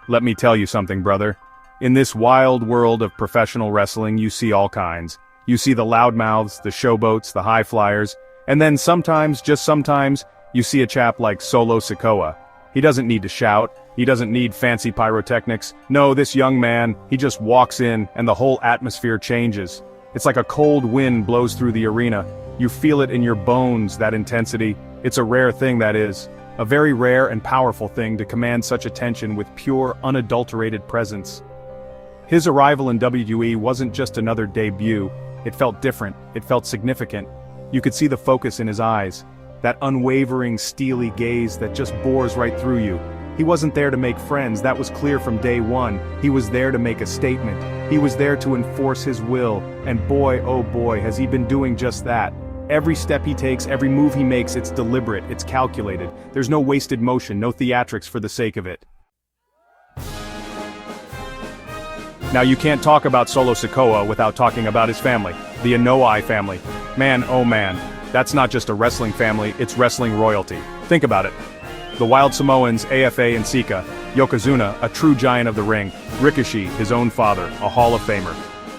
Let me tell you something, brother. In this wild world of professional wrestling, you see all kinds. You see the loudmouths, the showboats, the high flyers, and then sometimes, just sometimes, you see a chap like Solo Sikoa. He doesn't need to shout, he doesn't need fancy pyrotechnics. No, this young man, he just walks in and the whole atmosphere changes. It's like a cold wind blows through the arena. You feel it in your bones, that intensity. It's a rare thing, that is. A very rare and powerful thing to command such attention with pure, unadulterated presence. His arrival in WWE wasn't just another debut. It felt different, it felt significant. You could see the focus in his eyes. That unwavering, steely gaze that just bores right through you. He wasn't there to make friends, that was clear from day one. He was there to make a statement. He was there to enforce his will, and boy, oh boy, has he been doing just that. Every step he takes, every move he makes, it's deliberate, it's calculated. There's no wasted motion, no theatrics for the sake of it. Now you can't talk about Solo Sikoa without talking about his family, the Anoa'i family. Man, oh man, that's not just a wrestling family, it's wrestling royalty. Think about it. The Wild Samoans, AFA and Sika, Yokozuna, a true giant of the ring, Ricochet, his own father, a Hall of Famer.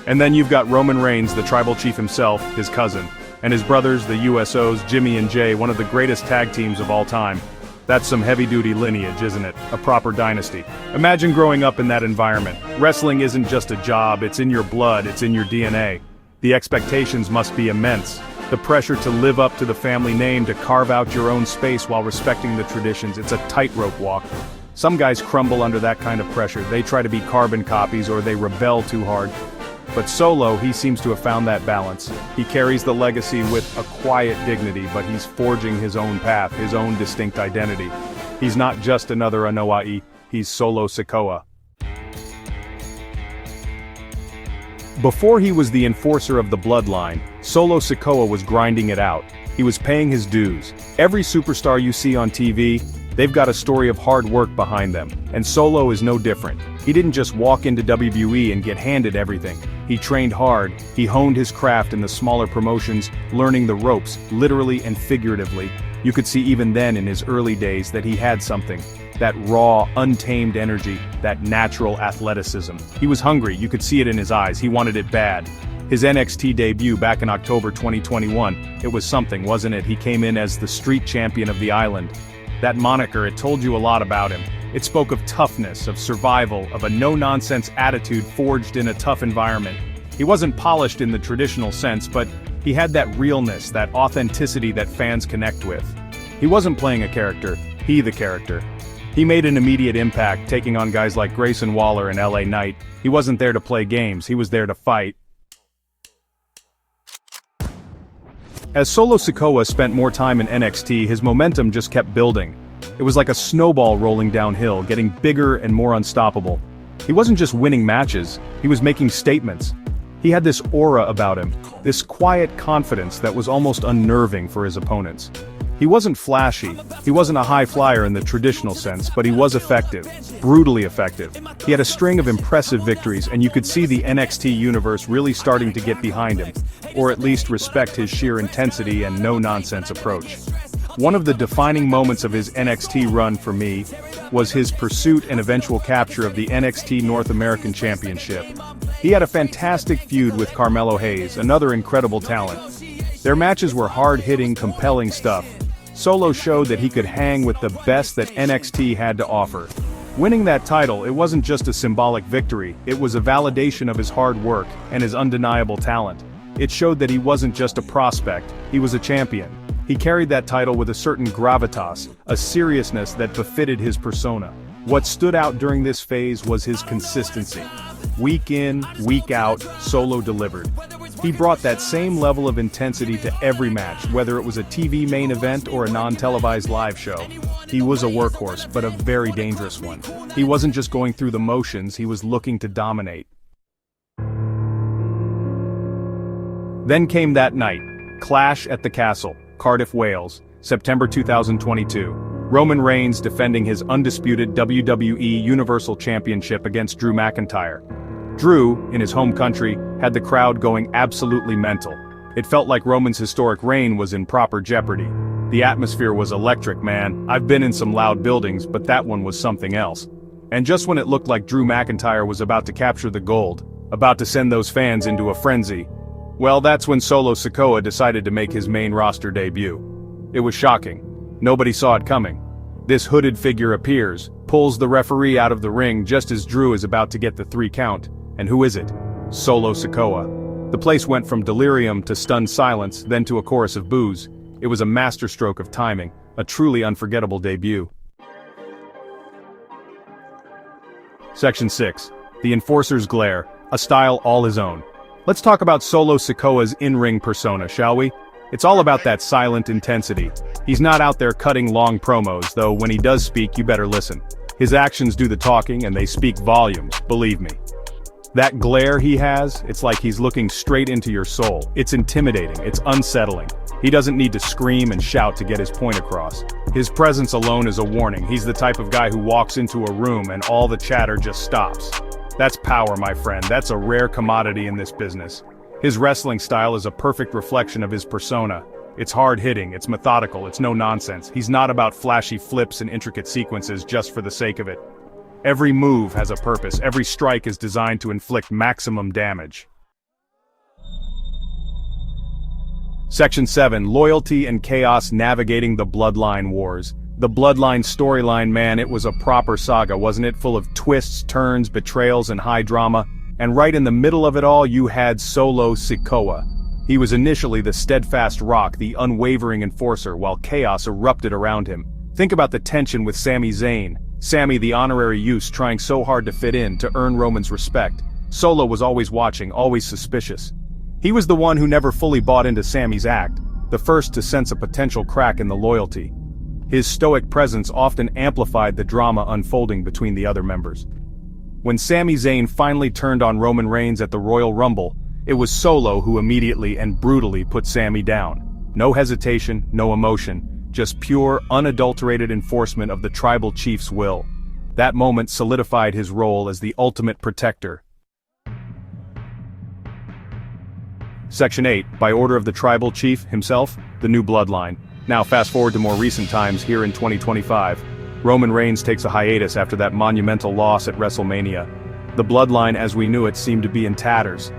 And then you've got Roman Reigns, the tribal chief himself, his cousin, and his brothers, the USOs, Jimmy and Jay, one of the greatest tag teams of all time. That's some heavy-duty lineage, isn't it? A proper dynasty. Imagine growing up in that environment. Wrestling isn't just a job, it's in your blood, it's in your DNA. The expectations must be immense. The pressure to live up to the family name, to carve out your own space while respecting the traditions, it's a tightrope walk. Some guys crumble under that kind of pressure, they try to be carbon copies or they rebel too hard. But Solo, he seems to have found that balance. He carries the legacy with a quiet dignity, but he's forging his own path, his own distinct identity. He's not just another Anoa'i, he's Solo Sikoa. Before he was the enforcer of the bloodline, Solo Sikoa was grinding it out. He was paying his dues. Every superstar you see on TV, they've got a story of hard work behind them, and Solo is no different. He didn't just walk into WWE and get handed everything. He trained hard, he honed his craft in the smaller promotions, learning the ropes, literally and figuratively. You could see even then in his early days that he had something. That raw, untamed energy, that natural athleticism. He was hungry, you could see it in his eyes, he wanted it bad. His NXT debut back in October 2021, it was something, wasn't it? He came in as the street champion of the island. That moniker, it told you a lot about him. It spoke of toughness, of survival, of a no-nonsense attitude forged in a tough environment. He wasn't polished in the traditional sense, but he had that realness, that authenticity that fans connect with. He wasn't playing a character, he the character. He made an immediate impact, taking on guys like Grayson Waller and LA Knight. He wasn't there to play games, he was there to fight. As Solo Sikoa spent more time in NXT, his momentum just kept building. It was like a snowball rolling downhill, getting bigger and more unstoppable. He wasn't just winning matches, he was making statements. He had this aura about him, this quiet confidence that was almost unnerving for his opponents. He wasn't flashy, he wasn't a high flyer in the traditional sense, but he was effective, brutally effective. He had a string of impressive victories, and you could see the NXT universe really starting to get behind him, or at least respect his sheer intensity and no-nonsense approach. One of the defining moments of his NXT run for me was his pursuit and eventual capture of the NXT North American Championship. He had a fantastic feud with Carmelo Hayes, another incredible talent. Their matches were hard-hitting, compelling stuff. Solo showed that he could hang with the best that NXT had to offer. Winning that title, it wasn't just a symbolic victory, it was a validation of his hard work and his undeniable talent. It showed that he wasn't just a prospect, he was a champion. He carried that title with a certain gravitas, a seriousness that befitted his persona. What stood out during this phase was his consistency. Week in, week out, Solo delivered. He brought that same level of intensity to every match, whether it was a TV main event or a non-televised live show. He was a workhorse, but a very dangerous one. He wasn't just going through the motions, he was looking to dominate. Then came that night, Clash at the Castle, Cardiff, Wales, September 2022. Roman Reigns defending his undisputed WWE Universal Championship against Drew McIntyre. Drew, in his home country, had the crowd going absolutely mental. It felt like Roman's historic reign was in proper jeopardy. The atmosphere was electric, man. I've been in some loud buildings, but that one was something else. And just when it looked like Drew McIntyre was about to capture the gold, about to send those fans into a frenzy, well, that's when Solo Sikoa decided to make his main roster debut. It was shocking. Nobody saw it coming. This hooded figure appears, pulls the referee out of the ring just as Drew is about to get the 3 count. And who is it? Solo Sikoa. The place went from delirium to stunned silence, then to a chorus of boos. It was a masterstroke of timing, a truly unforgettable debut. Section 6. The Enforcer's Glare, a style all his own. Let's talk about Solo Sikoa's in-ring persona, shall we? It's all about that silent intensity. He's not out there cutting long promos, though when he does speak you better listen. His actions do the talking and they speak volumes, believe me. That glare he has, it's like he's looking straight into your soul. It's intimidating, it's unsettling. He doesn't need to scream and shout to get his point across. His presence alone is a warning. He's the type of guy who walks into a room and all the chatter just stops. That's power, my friend. That's a rare commodity in this business. His wrestling style is a perfect reflection of his persona. It's hard-hitting, it's methodical, it's no nonsense. He's not about flashy flips and intricate sequences just for the sake of it. Every move has a purpose. Every strike is designed to inflict maximum damage. Section 7. Loyalty and Chaos Navigating the Bloodline Wars. The Bloodline storyline, man, it was a proper saga, wasn't it? Full of twists, turns, betrayals, and high drama. And right in the middle of it all, you had Solo Sikoa. He was initially the steadfast rock, the unwavering enforcer, while chaos erupted around him. Think about the tension with Sami Zayn. Sami, the honorary use, trying so hard to fit in, to earn Roman's respect. Solo was always watching, always suspicious. He was the one who never fully bought into Sami's act, the first to sense a potential crack in the loyalty. His stoic presence often amplified the drama unfolding between the other members. When Sami Zayn finally turned on Roman Reigns at the Royal Rumble, it was Solo who immediately and brutally put Sami down. No hesitation, no emotion, just pure, unadulterated enforcement of the tribal chief's will. That moment solidified his role as the ultimate protector. Section 8. By order of the tribal chief himself, the new bloodline. Now fast forward to more recent times here in 2025. Roman Reigns takes a hiatus after that monumental loss at WrestleMania. The bloodline as we knew it seemed to be in tatters.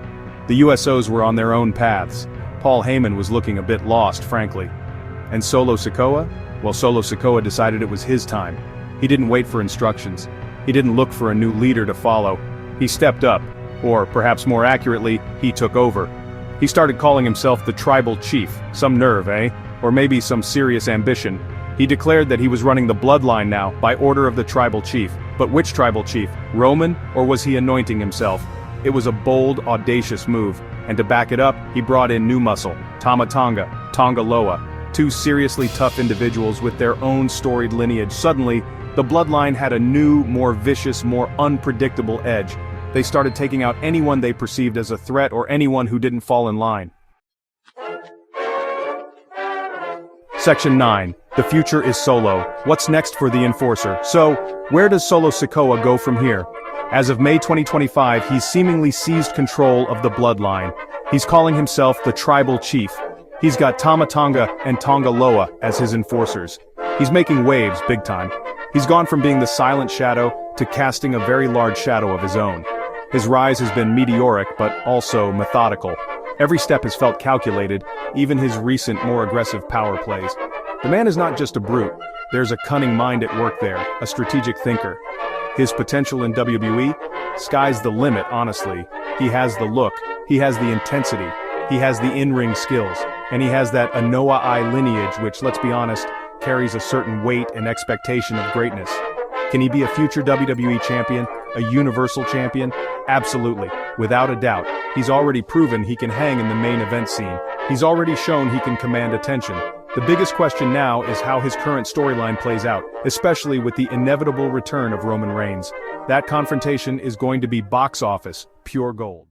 The USOs were on their own paths. Paul Heyman was looking a bit lost, frankly. And Solo Sikoa? Well, Solo Sikoa decided it was his time. He didn't wait for instructions. He didn't look for a new leader to follow. He stepped up, or perhaps more accurately, he took over. He started calling himself the tribal chief. Some nerve, eh? Or maybe some serious ambition. He declared that he was running the bloodline now, by order of the tribal chief. But which tribal chief? Roman, or was he anointing himself? It was a bold, audacious move, and to back it up, he brought in new muscle, Tama Tonga, Tonga Loa, two seriously tough individuals with their own storied lineage. Suddenly, the bloodline had a new, more vicious, more unpredictable edge. They started taking out anyone they perceived as a threat or anyone who didn't fall in line. Section 9. The future is Solo. What's next for the Enforcer? So, where does Solo Sikoa go from here? As of May 2025, he's seemingly seized control of the bloodline. He's calling himself the Tribal Chief. He's got Tama Tonga and Tonga Loa as his enforcers. He's making waves big time. He's gone from being the silent shadow to casting a very large shadow of his own. His rise has been meteoric but also methodical. Every step has felt calculated, even his recent more aggressive power plays. The man is not just a brute. There's a cunning mind at work there, a strategic thinker. His potential in WWE? Sky's the limit, honestly. He has the look, he has the intensity, he has the in-ring skills, and he has that Anoa Ai lineage which, let's be honest, carries a certain weight and expectation of greatness. Can he be a future WWE champion? A universal champion? Absolutely, without a doubt. He's already proven he can hang in the main event scene. He's already shown he can command attention. The biggest question now is how his current storyline plays out, especially with the inevitable return of Roman Reigns. That confrontation is going to be box office, pure gold.